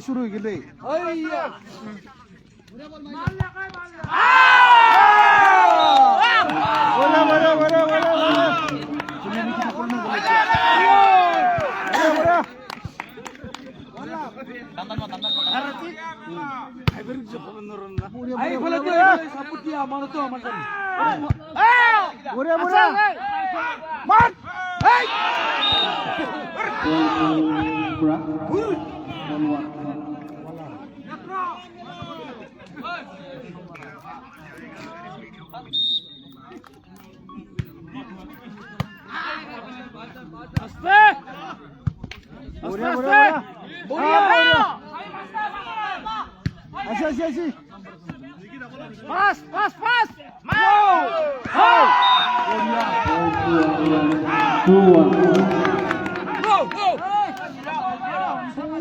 শুরু হয়ে গেলে আসি pass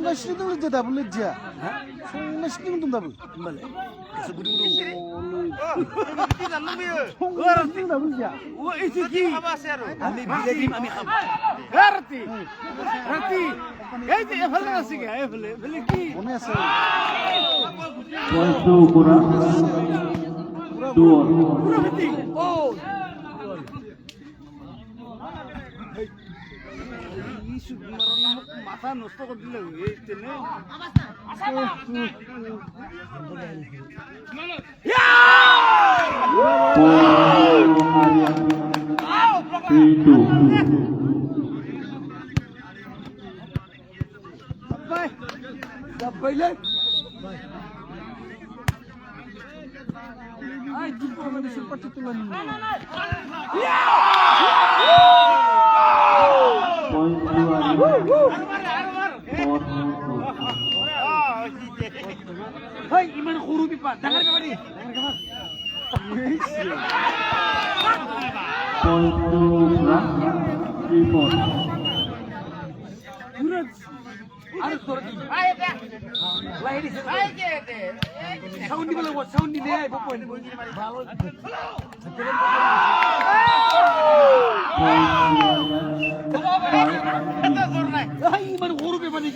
Nasıl da double ya? Nasıl da double? Bale. Double ya. O iki. Ami biledim ami kham. Garti. Kaydı efle nasıl ya? Efle ki. O ne sen? One pura. Dua. Pura bitti. Oh. মাথা নষ্ট করে দিলে তেনে Hey, iman khuru pipa, dengar apa ni? Ada suara ni. Lahir di sana. Sound di mana? Sound di mana? Bapak ini. Hey, iman khuru pipa ni.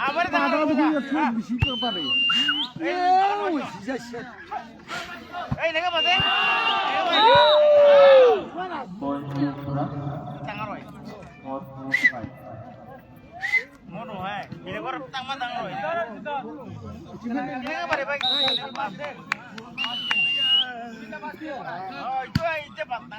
আমার দাদা বুঝি একটু বেশি করে পারে ওই যাচ্ছে এই দেখা পাতে মনো হয় এটা করে তাংমা তাং রয় দেখা পারে ভাই ইতে পাতা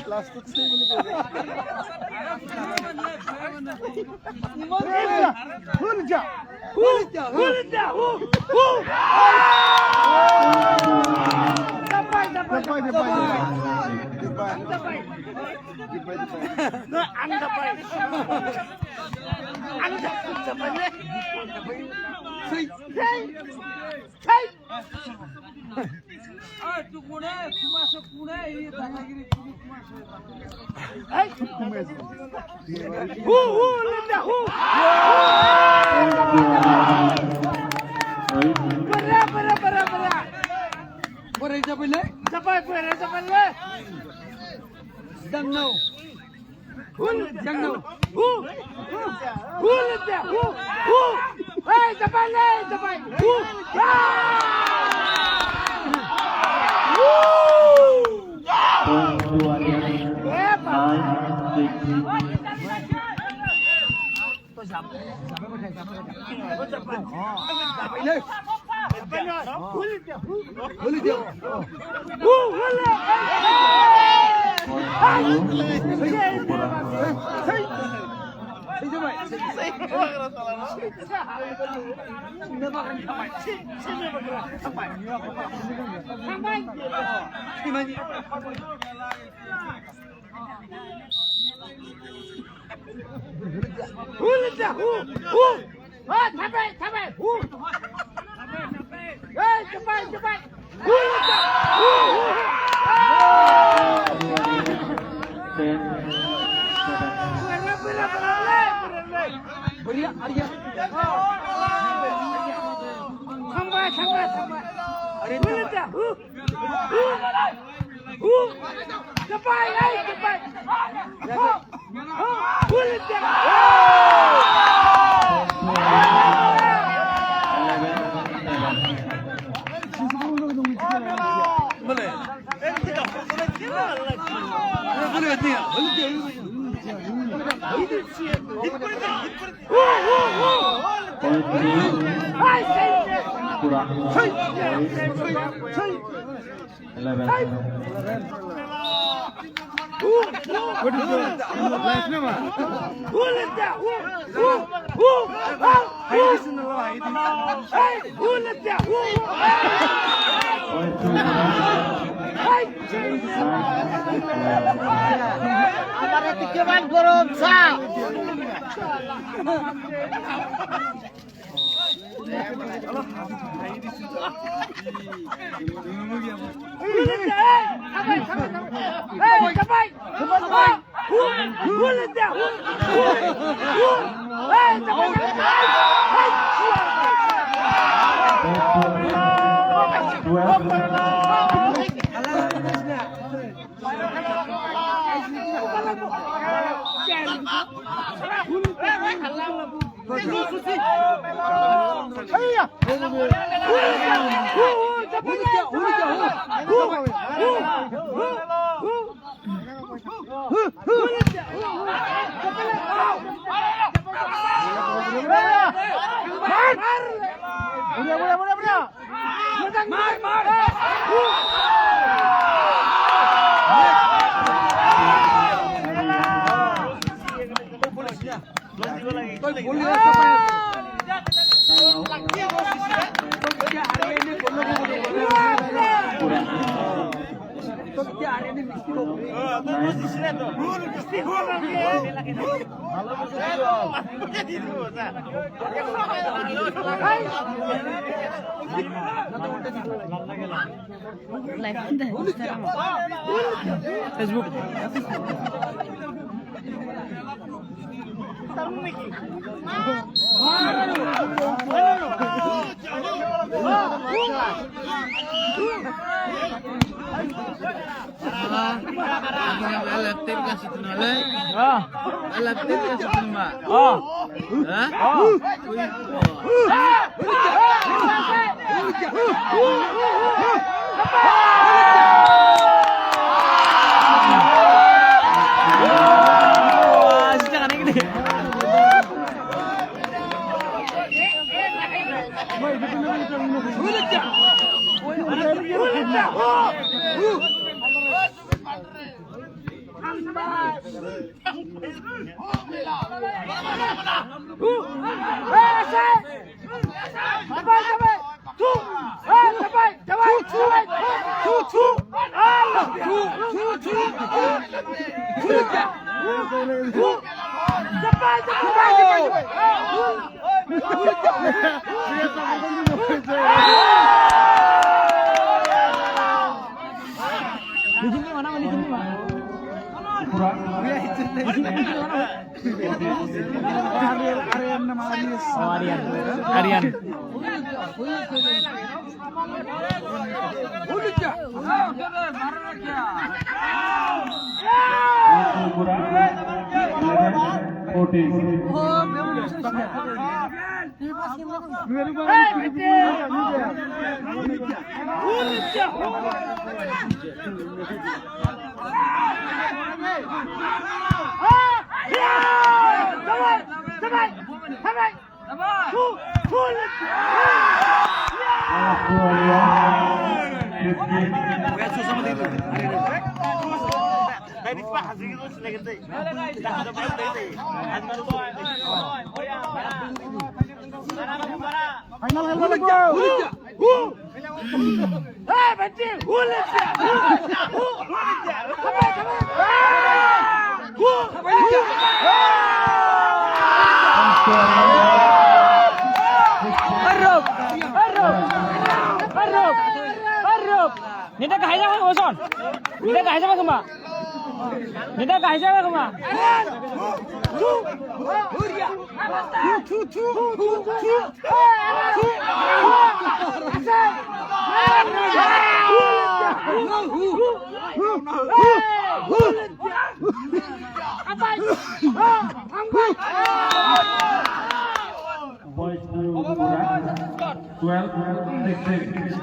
Plastik sih boleh Hulja. Two. Aryan. Nida kahit apa boson? Nida kahit apa kema? Nida kahit apa kema? Boys 12-16.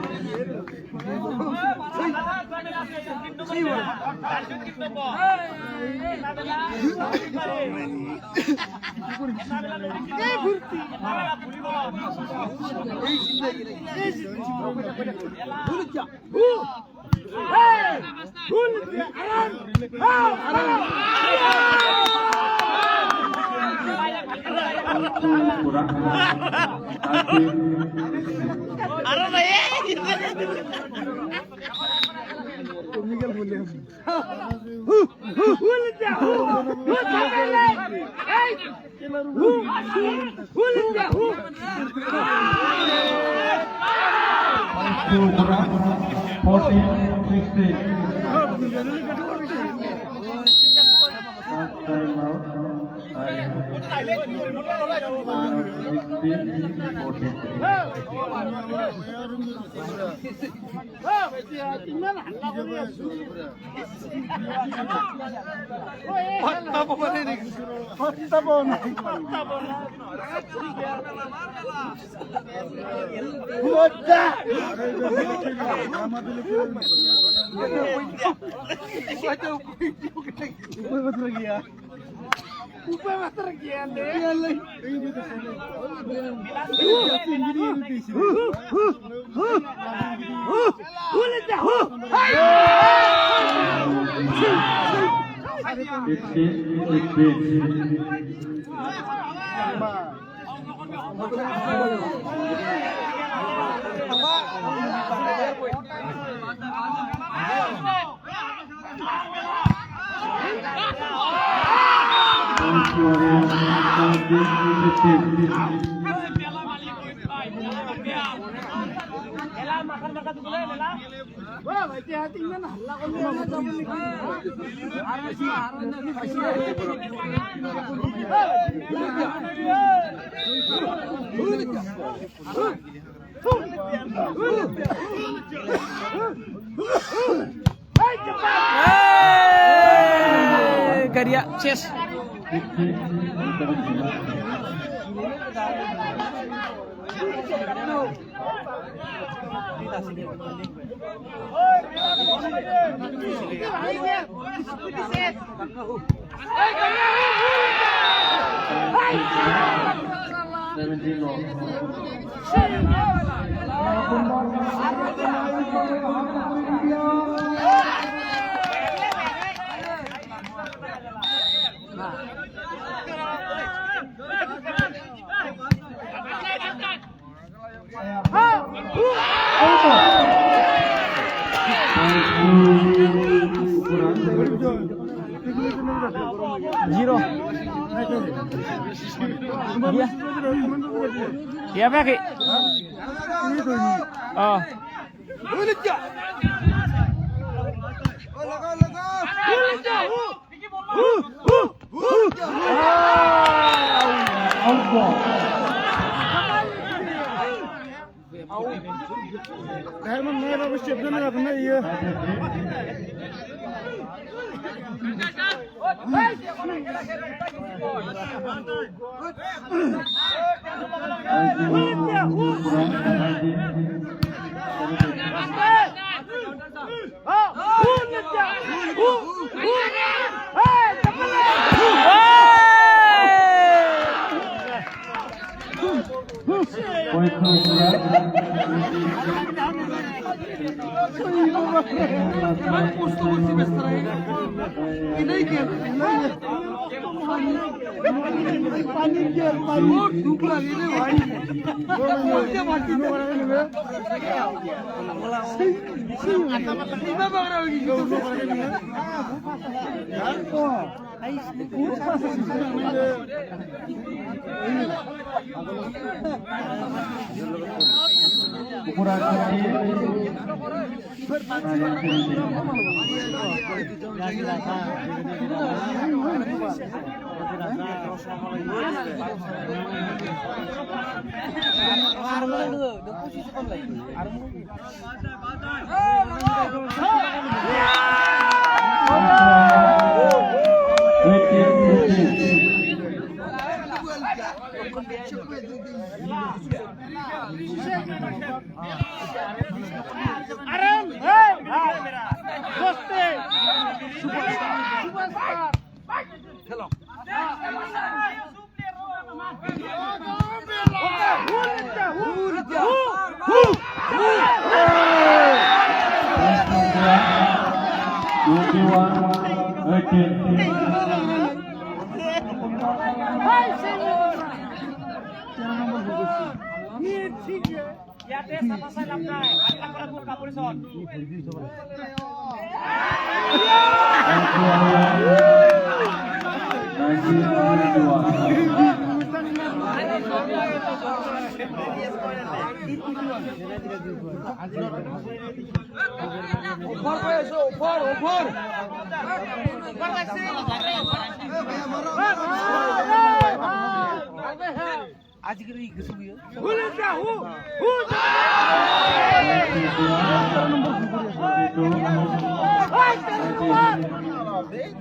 Karya chess. Zero. Iya apa ki? Oh. Herman ne yapmış yaptığını yapın iyi.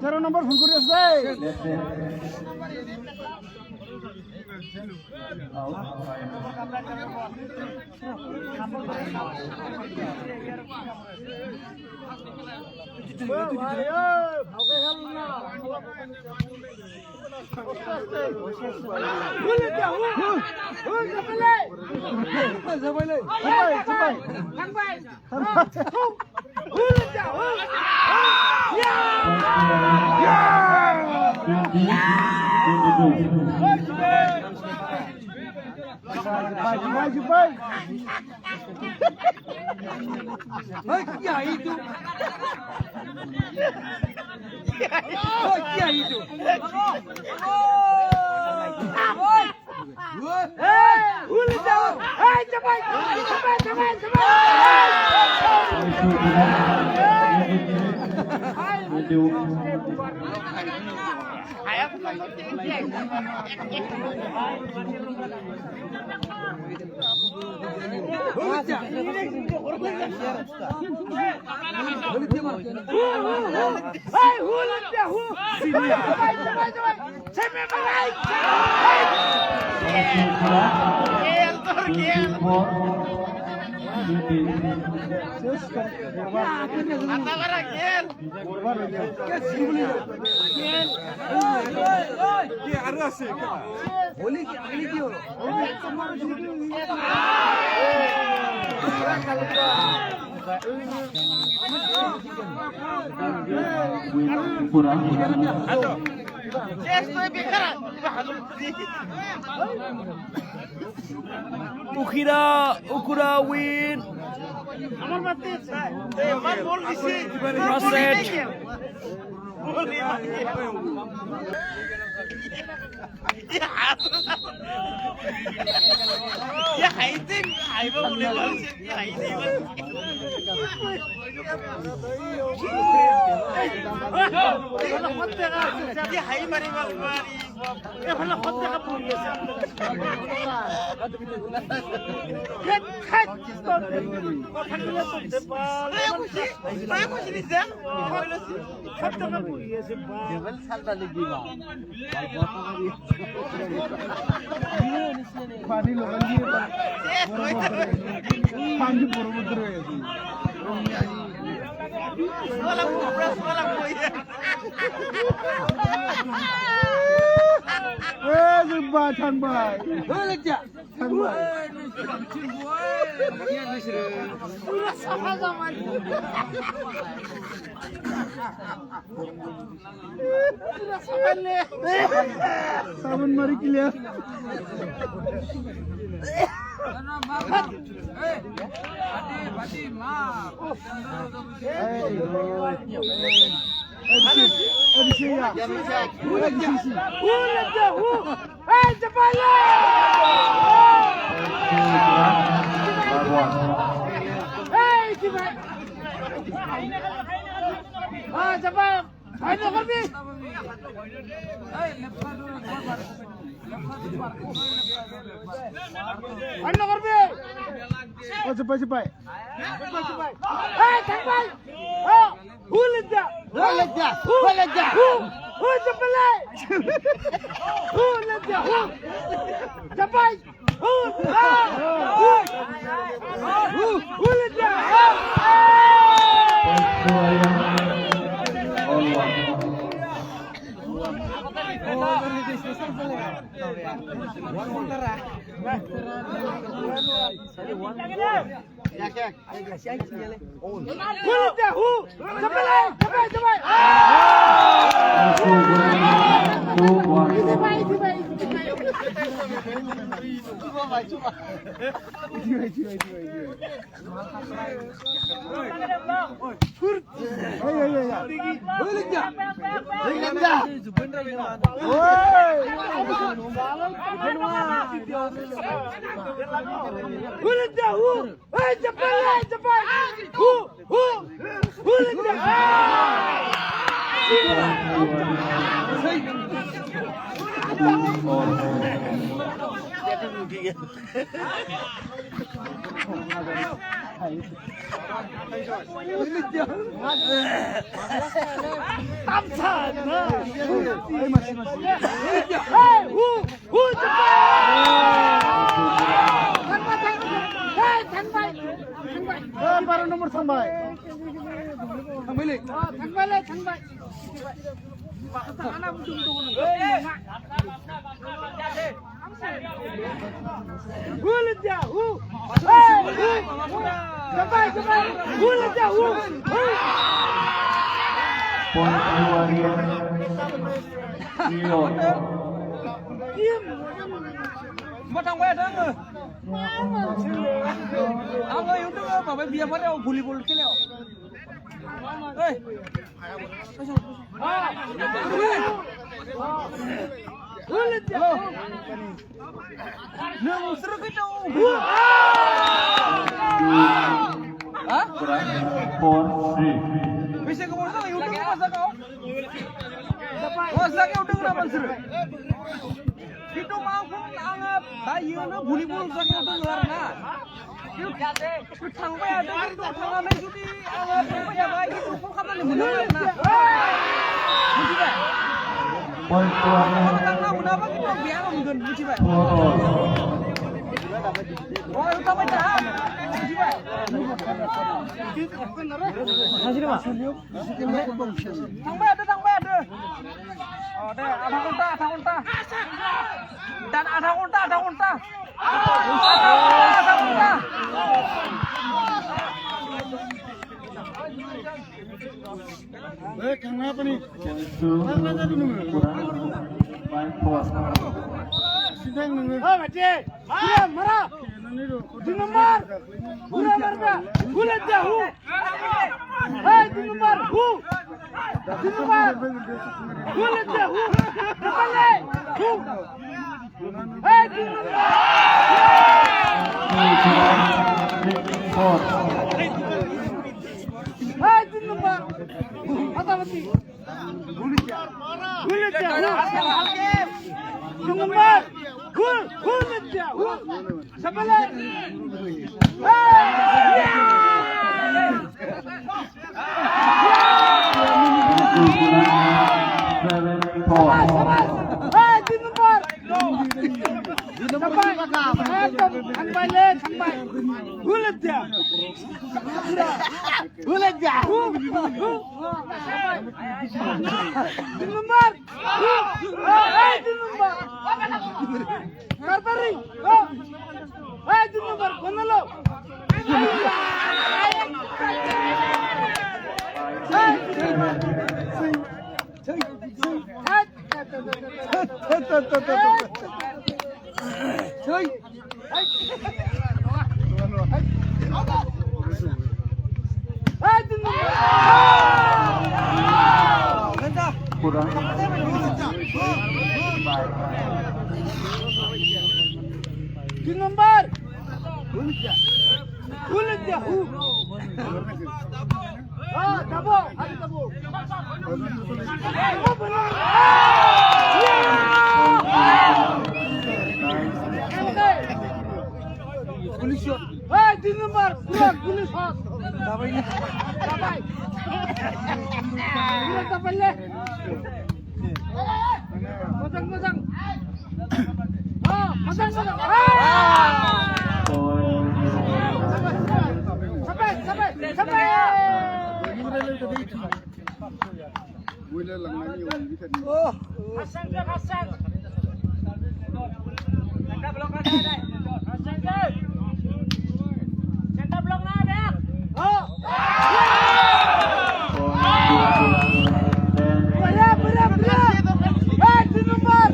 Zero number phone kuri asbe. Ukura win. Proceed. Ya hay tin, hay bao nhiêu lần hay gì mà. Ya hay mà đi mà đi. Ya phải là hot cái bùn vậy sao? Khét khét con thằng nó tụt đến ba. Ba có gì đi sao? Khét cái bùn vậy sao? Devel salta lagi ba. Pani logan dia ba. Pani borobudur hoyeছে. Wala ko press wala ko ya. Jumpa Chan Bhai. Lejja. Chan Bhai. Pura safa zaman. Pura safa le. Sabun mari clear. Bati ma. Cepat. Para nomor sampai. Mà thằng bé đó rồi. Ông ơi, ông đừng bảo bia bắt đầu bùi cái nào. Ê. Nung seru gitu. Hah? Bisa ke mana lagi udah masak kau? Masaknya udah berapa seru? Itu mau pun anggap bayi na volleyball saknya udah luar na. Itu sampai ada itu tangannya jadi anggap ya bayi itu pun kata ni benar na. Bukan? Kalau tangan udah apa kita biar mungkin bukan? Oh itu apa dah? Masih ada. Sampai ada. Oh deh, ada unta. Dan ada unta. Ada unta. Kenapa nih? Oh, Mati. Mara. Di nomor. Hula marga. Hula jahu. Hey, di nomor. Hu. Di nomor. Hula jahu. Kepala. Hu. Hey, di nomor. Hey, di nomor. Apa mati? Hula jahu. Di nomor. Hula jahu. Kepala. Di nomor. Kulit jahu. Ah, tabo, ada tabo. Oh, benar. Kulit shot. Eh, di nomor. Kulit shot. Dabai ni. Dabai. Kulit dabai le. Masang. Ah, masang. Sampai. Oh, Hasan. Center blok ada deh. Hasan. Center blok ada. Oh. Berat. Di nomor.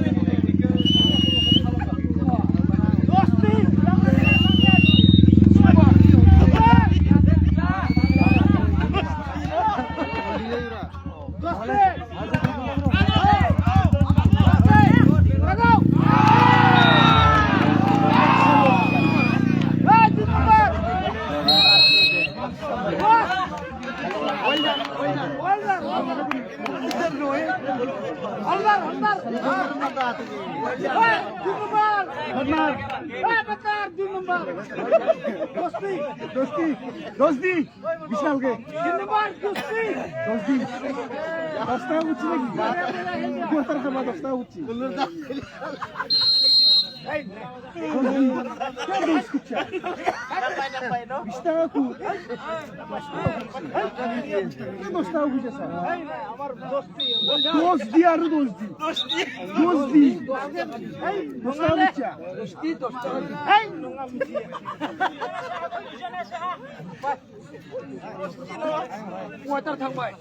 दोस्ती विशाल के दोस्ती दस्ता उच्ची लगी गोतर के बाद दस्ता उच्ची क्या दोस्त कुछ विस्तार को क्या दस्ता उच्ची सा दोस्ती यार दोस्ती दस्ता उच्ची Water thangbai.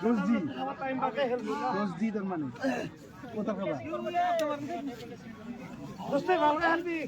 Dosti termane. Water khabar. Dosti bawle halbi.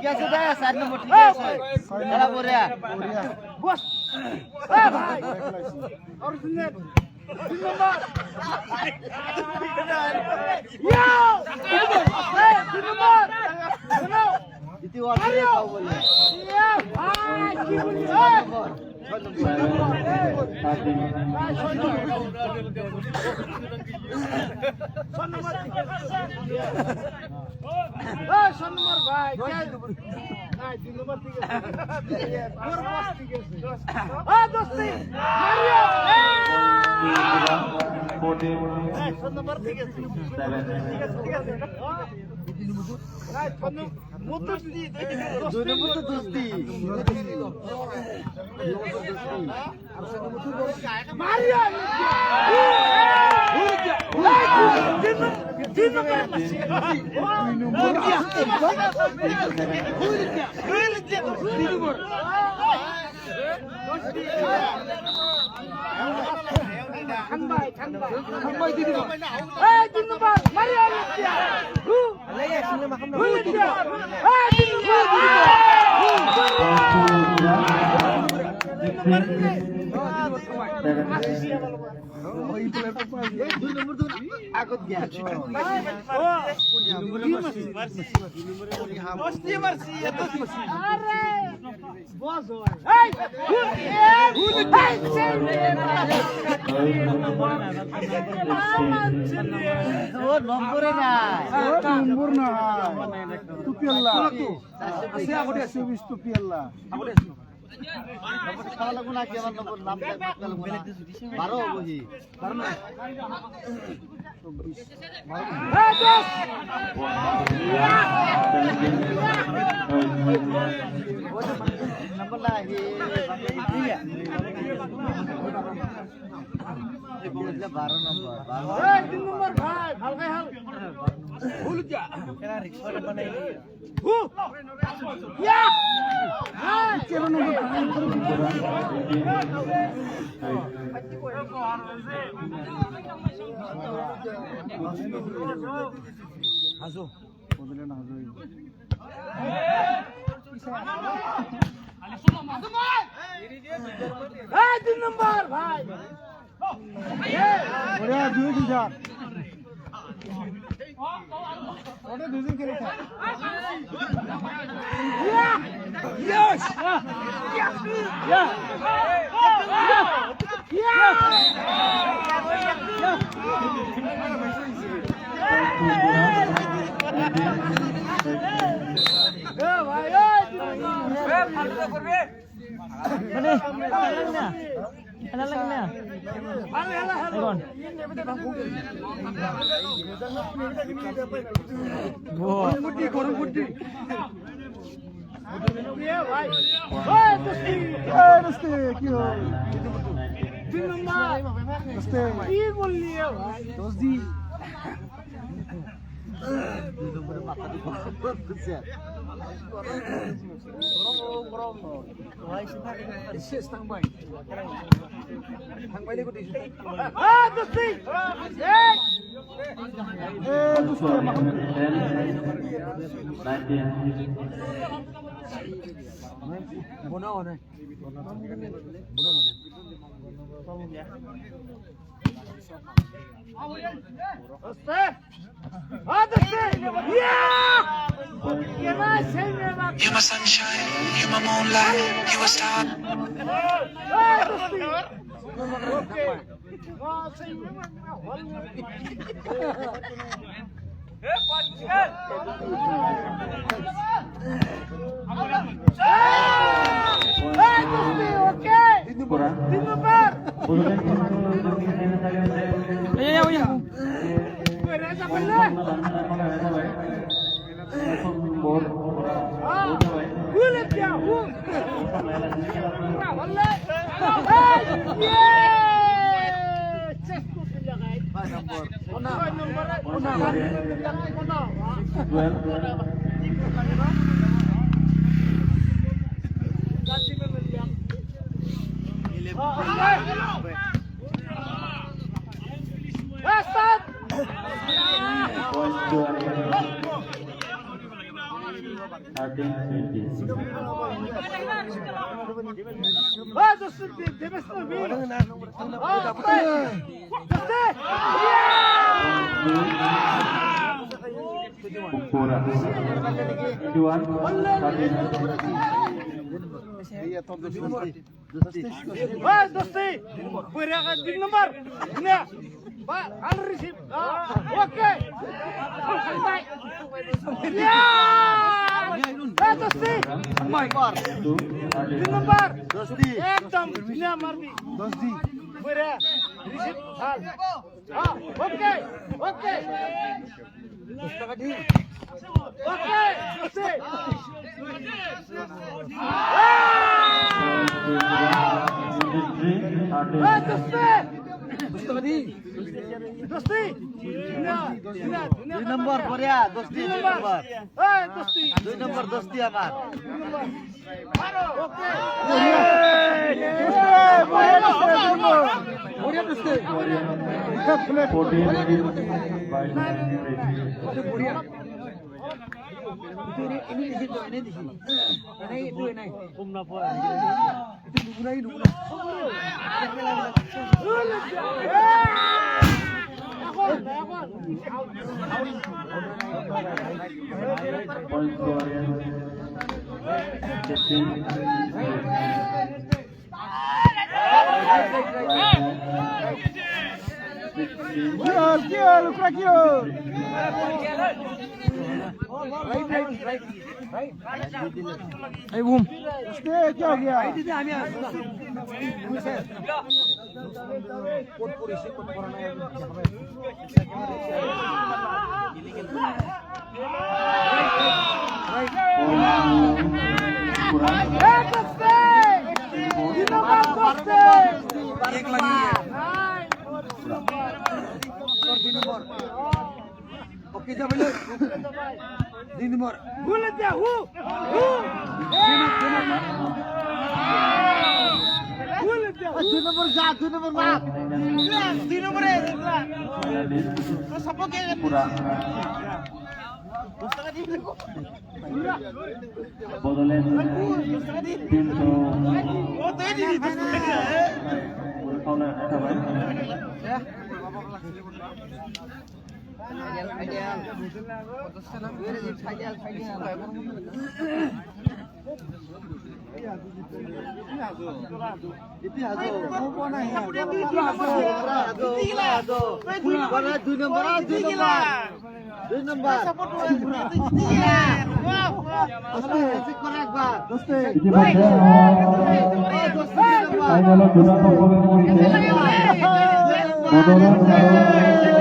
Tiga sudah ya, saat nomor 3 saya. Boria. Bos. Bhai. Harus net. Nomor. Yo! Nomor. Hello. Itu waktu kau boleh. Iya. Ah, gini. Son nomor 3. নম্বর ভাই নাই 2 নম্বর ঠিক আছে ওর বস ঠিক আছে দোস্তি Mario 7 নম্বর ঠিক আছে ঠিক আছে নাই মুদ্রা দি 2 নম্বর তো দোস্তি মারিও নম্বরে না নম্বর না টুপি আল্লাহ আছে আগতে আছে 20 টুপি আল্লাহ আগতে আছে খাওয়া লাগবো না কি আমার নম্বর নাম লাগবো না 12 বুঝি 12 না নম্বর না হে 12 নম্বর 3 নম্বর ভাই ভাল গায় হাল ভুল যা এরা রিকশা বানাইলি ইয়া হ্যাঁ 13 নম্বর হাজো বদলে না হাজো এই 3 নম্বর ভাই ওরে 2 দিন যা ওরে 2 দিন খেলে থাক ইয়েস ইয়া ভাই ফালতু করবে মানে না খেলা লাগে না এখন গুটি গরম গুটি ভাই এই দোস্তে কি হয় 3 নম্বর দোস্তে কি বললি ভাই দোস্তি নম্বরে মাথা দিয়ে করছে গরম ভাই শেষ থাকবাই থাকবাইলে কোটি দোস্তি দোস্তে বনা হনে You're my sunshine, you're my moonlight, you a star. Al receive. Okay. Sampai. Ya. Dosti. Di nomor. Dosti. Ekdom dunia marbi. Dosti. Bera. Receive. Hal. Okay. Okay. Okay. Dosti. Dosti. দুই নম্বর পড়িয়া দোস্তি দুই নম্বর Dosti. 2 নম্বর দোস্তি আমার এই broom क्या हो गया okay जा बोले 2 number Gula dia. Gula dia. 2 number जा 2 नंबर मार 2 nomor eh. Terus apa ke? বদলেন কিন্তু Oh, tadi. इति हाजो को ना है 2 नंबर 2 नंबर ऐसे कर एक बार दोस्ते ইতিমধ্যে ফাইনালে দুটা পক্ষের মধ্যে বদলেন